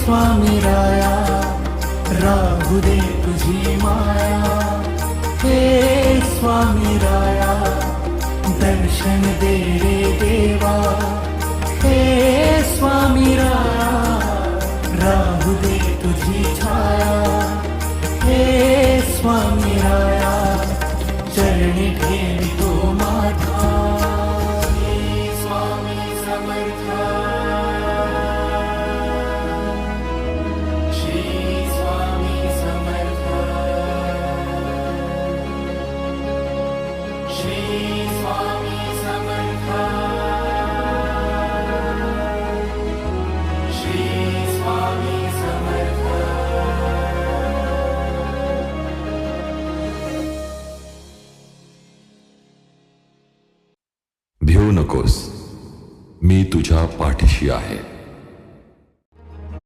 स्वामी राया राहू दे तुझी माया, हे स्वामी राया दर्शन दे रे देवा, हे स्वामी राया राहू दे तुझी छाया, हे स्वामी राया चरणी ठेवितो माझा, हे स्वामी समर्था, श्री स्वामी समर्था, श्री स्वामी समर्था, श्री स्वामी समर्था. भिवू नकोस, मी तुझ्या पाठीशी आहे.